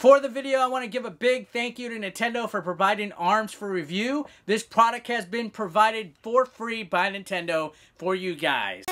For the video, I want to give a big thank you to Nintendo for providing ARMS for review. This product has been provided for free by Nintendo for you guys.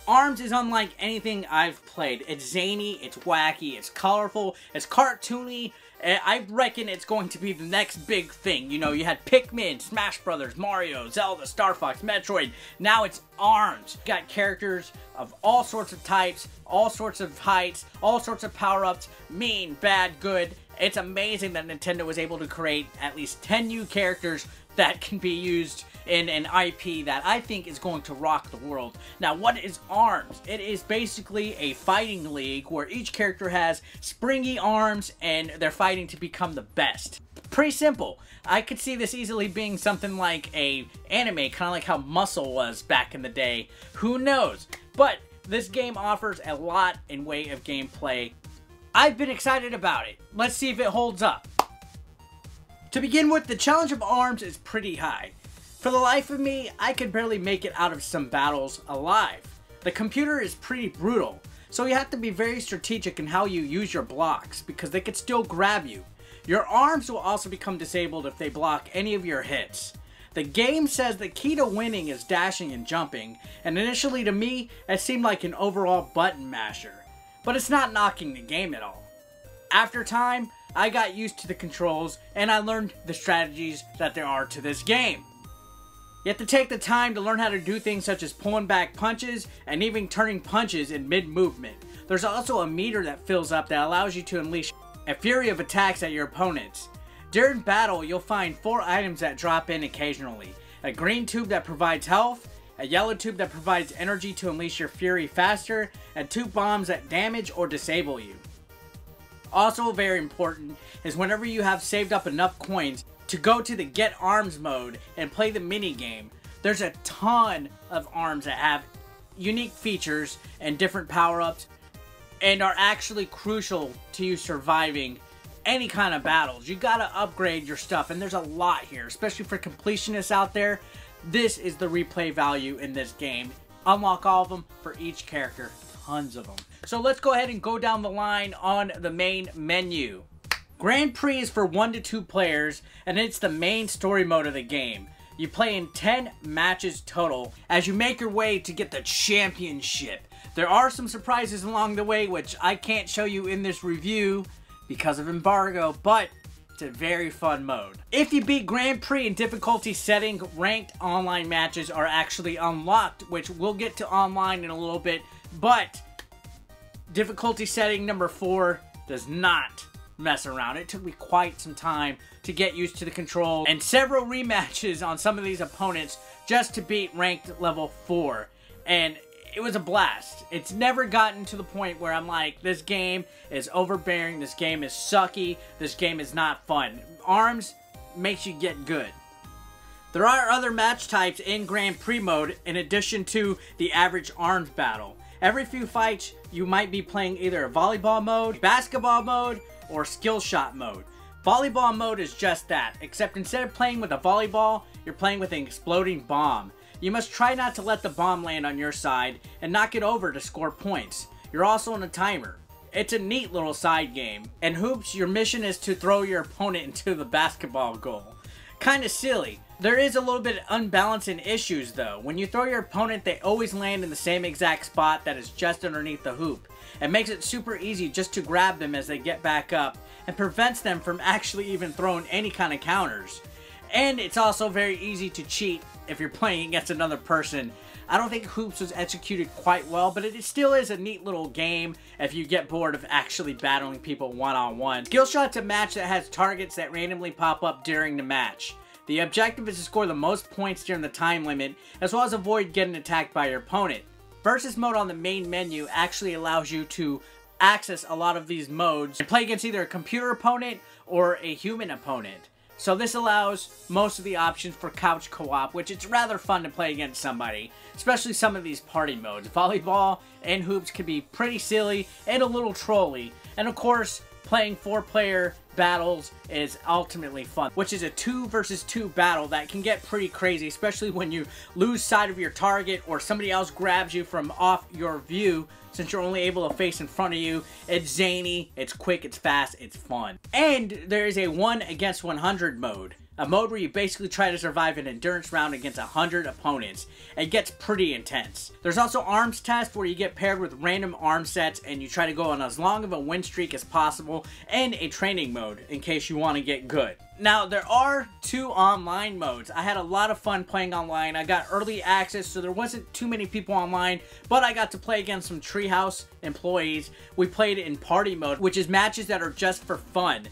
ARMS is unlike anything I've played. It's zany, it's wacky, it's colorful, it's cartoony. I reckon it's going to be the next big thing. You know, you had Pikmin, Smash Brothers, Mario, Zelda, Star Fox, Metroid. Now it's ARMS. You got characters of all sorts of types, all sorts of heights, all sorts of power-ups, mean, bad, good. It's amazing that Nintendo was able to create at least 10 new characters that can be used in an IP that I think is going to rock the world. Now, what is ARMS? It is basically a fighting league where each character has springy arms and they're fighting to become the best. Pretty simple. I could see this easily being something like a anime, kind of like how Muscle was back in the day. Who knows? But this game offers a lot in way of gameplay. I've been excited about it. Let's see if it holds up. To begin with, the challenge of ARMS is pretty high. For the life of me, I could barely make it out of some battles alive. The computer is pretty brutal, so you have to be very strategic in how you use your blocks, because they could still grab you. Your arms will also become disabled if they block any of your hits. The game says the key to winning is dashing and jumping, and initially to me, it seemed like an overall button masher. But it's not knocking the game at all. After time, I got used to the controls, and I learned the strategies that there are to this game. You have to take the time to learn how to do things such as pulling back punches and even turning punches in mid-movement. There's also a meter that fills up that allows you to unleash a fury of attacks at your opponents. During battle, you'll find 4 items that drop in occasionally. A green tube that provides health, a yellow tube that provides energy to unleash your fury faster, and 2 bombs that damage or disable you. Also very important is whenever you have saved up enough coins to go to the Get ARMS mode and play the mini game. There's a ton of ARMS that have unique features and different power-ups and are actually crucial to you surviving any kind of battles. You gotta upgrade your stuff, and there's a lot here, especially for completionists out there. This is the replay value in this game. Unlock all of them for each character. Tons of them. So let's go ahead and go down the line on the main menu. Grand Prix is for 1 to 2 players, and it's the main story mode of the game. You play in 10 matches total as you make your way to get the championship. There are some surprises along the way, which I can't show you in this review because of embargo, but it's a very fun mode. If you beat Grand Prix in difficulty setting, ranked online matches are actually unlocked, which we'll get to online in a little bit, but difficulty setting number 4 does not mess around. It took me quite some time to get used to the control and several rematches on some of these opponents just to beat ranked level 4, and it was a blast. It's never gotten to the point where I'm like, this game is overbearing, this game is sucky, this game is not fun. ARMS makes you get good. There are other match types in Grand Prix mode in addition to the average ARMS battle. Every few fights you might be playing either a volleyball mode, basketball mode, or skill shot mode. Volleyball mode is just that, except instead of playing with a volleyball, you're playing with an exploding bomb. You must try not to let the bomb land on your side and knock it over to score points. You're also on a timer. It's a neat little side game. In hoops, your mission is to throw your opponent into the basketball goal. Kinda silly. There is a little bit of unbalance in issues though. When you throw your opponent, they always land in the same exact spot that is just underneath the hoop. It makes it super easy just to grab them as they get back up and prevents them from actually even throwing any kind of counters. And it's also very easy to cheat if you're playing against another person. I don't think Hoops was executed quite well, but it still is a neat little game if you get bored of actually battling people one-on-one. Skill Shot's a match that has targets that randomly pop up during the match. The objective is to score the most points during the time limit, as well as avoid getting attacked by your opponent. Versus mode on the main menu actually allows you to access a lot of these modes and play against either a computer opponent or a human opponent. So this allows most of the options for couch co-op, which it's rather fun to play against somebody, especially some of these party modes. Volleyball and hoops can be pretty silly and a little trolly. And of course, playing 4-player battles is ultimately fun, which is a 2 versus 2 battle that can get pretty crazy, especially when you lose sight of your target or somebody else grabs you from off your view since you're only able to face in front of you. It's zany, it's quick, it's fast, it's fun. And there is a 1 against 100 mode. A mode where you basically try to survive an endurance round against 100 opponents. It gets pretty intense. There's also arms test where you get paired with random arm sets and you try to go on as long of a win streak as possible, and a training mode in case you want to get good. Now, there are 2 online modes. I had a lot of fun playing online. I got early access, so there wasn't too many people online, but I got to play against some Treehouse employees. We played in party mode, which is matches that are just for fun.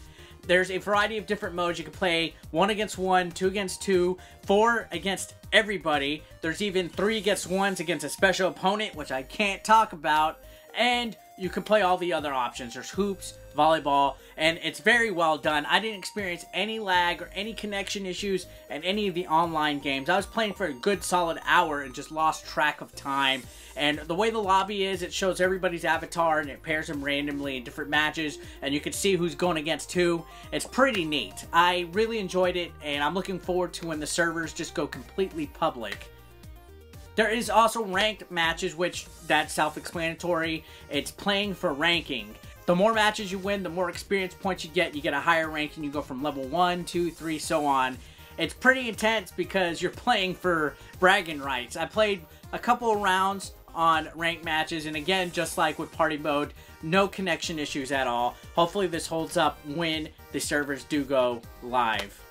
There's a variety of different modes. You can play 1 against 1, 2 against 2, 4 against everybody. There's even 3 against 1s against a special opponent, which I can't talk about. And you can play all the other options. There's hoops, volleyball, and it's very well done. I didn't experience any lag or any connection issues in any of the online games. I was playing for a good solid hour and just lost track of time. And the way the lobby is, it shows everybody's avatar and it pairs them randomly in different matches, and you can see who's going against who. It's pretty neat. I really enjoyed it, and I'm looking forward to when the servers just go completely public. There is also ranked matches, which that's self-explanatory. It's playing for ranking. The more matches you win, the more experience points you get. You get a higher ranking. You go from level 1, 2, 3, so on. It's pretty intense because you're playing for bragging rights. I played a couple of rounds on ranked matches, and again, just like with party mode, no connection issues at all. Hopefully this holds up when the servers do go live.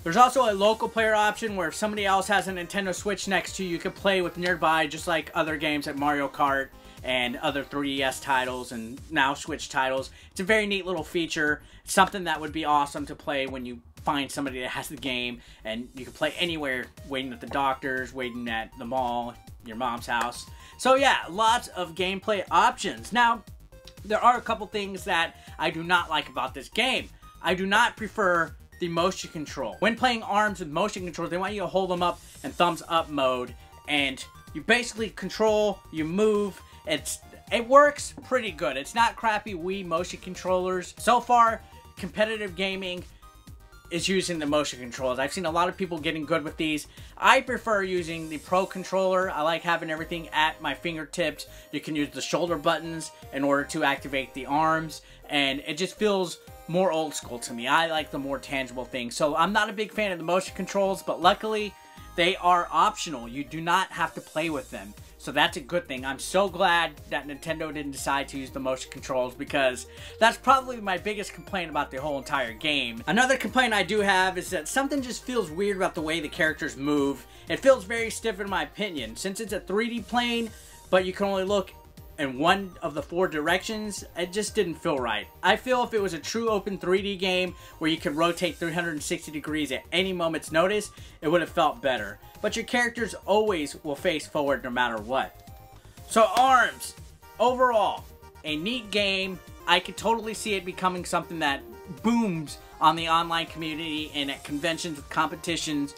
There's also a local player option where if somebody else has a Nintendo Switch next to you, you can play with nearby, just like other games like Mario Kart and other 3DS titles and now Switch titles. It's a very neat little feature. It's something that would be awesome to play when you find somebody that has the game, and you can play anywhere, waiting at the doctor's, waiting at the mall, your mom's house. So yeah, lots of gameplay options. Now, there are a couple things that I do not like about this game. I do not prefer the motion control. When playing ARMS with motion control, they want you to hold them up in thumbs up mode, and you basically control, you move. It works pretty good. It's not crappy Wii motion controllers. So far, competitive gaming is using the motion controls. I've seen a lot of people getting good with these. I prefer using the Pro controller. I like having everything at my fingertips. You can use the shoulder buttons in order to activate the arms, and it just feels more old school to me. I like the more tangible things. So I'm not a big fan of the motion controls, but luckily they are optional. You do not have to play with them. So that's a good thing. I'm so glad that Nintendo didn't decide to use the motion controls, because that's probably my biggest complaint about the whole entire game. Another complaint I do have is that something just feels weird about the way the characters move. It feels very stiff in my opinion. Since it's a 3D plane, but you can only look in one of the 4 directions, it just didn't feel right. I feel if it was a true open 3D game where you could rotate 360 degrees at any moment's notice, it would have felt better. But your characters always will face forward no matter what. So ARMS, overall, a neat game. I could totally see it becoming something that booms on the online community and at conventions with competitions.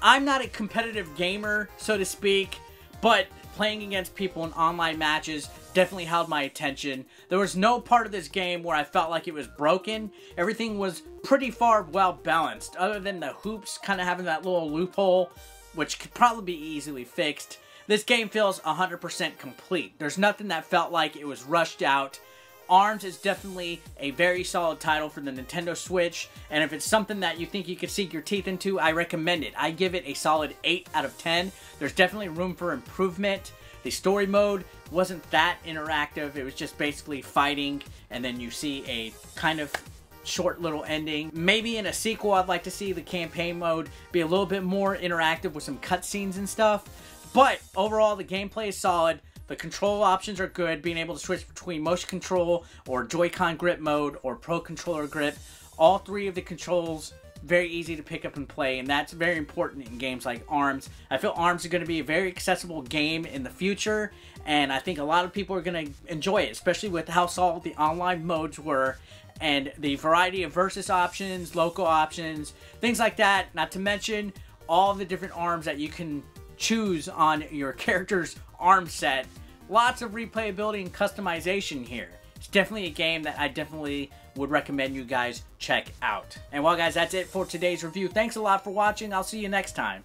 I'm not a competitive gamer, so to speak, but playing against people in online matches definitely held my attention. There was no part of this game where I felt like it was broken. Everything was pretty far well balanced, other than the hoops kind of having that little loophole, which could probably be easily fixed. This game feels 100% complete. There's nothing that felt like it was rushed out. ARMS is definitely a very solid title for the Nintendo Switch, and if it's something that you think you could sink your teeth into, I recommend it. I give it a solid 8 out of 10. There's definitely room for improvement. The story mode wasn't that interactive. It was just basically fighting, and then you see a kind of short little ending. Maybe in a sequel, I'd like to see the campaign mode be a little bit more interactive with some cutscenes and stuff. But overall, the gameplay is solid. The control options are good, being able to switch between motion control or Joy-Con grip mode or Pro Controller grip. All 3 of the controls, very easy to pick up and play, and that's very important in games like ARMS. I feel ARMS is going to be a very accessible game in the future, and I think a lot of people are going to enjoy it, especially with how solid the online modes were and the variety of versus options, local options, things like that, not to mention all the different arms that you can choose on your character's arm set. Lots of replayability and customization here. It's definitely a game that I definitely would recommend you guys check out. And well guys, that's it for today's review. Thanks a lot for watching. I'll see you next time.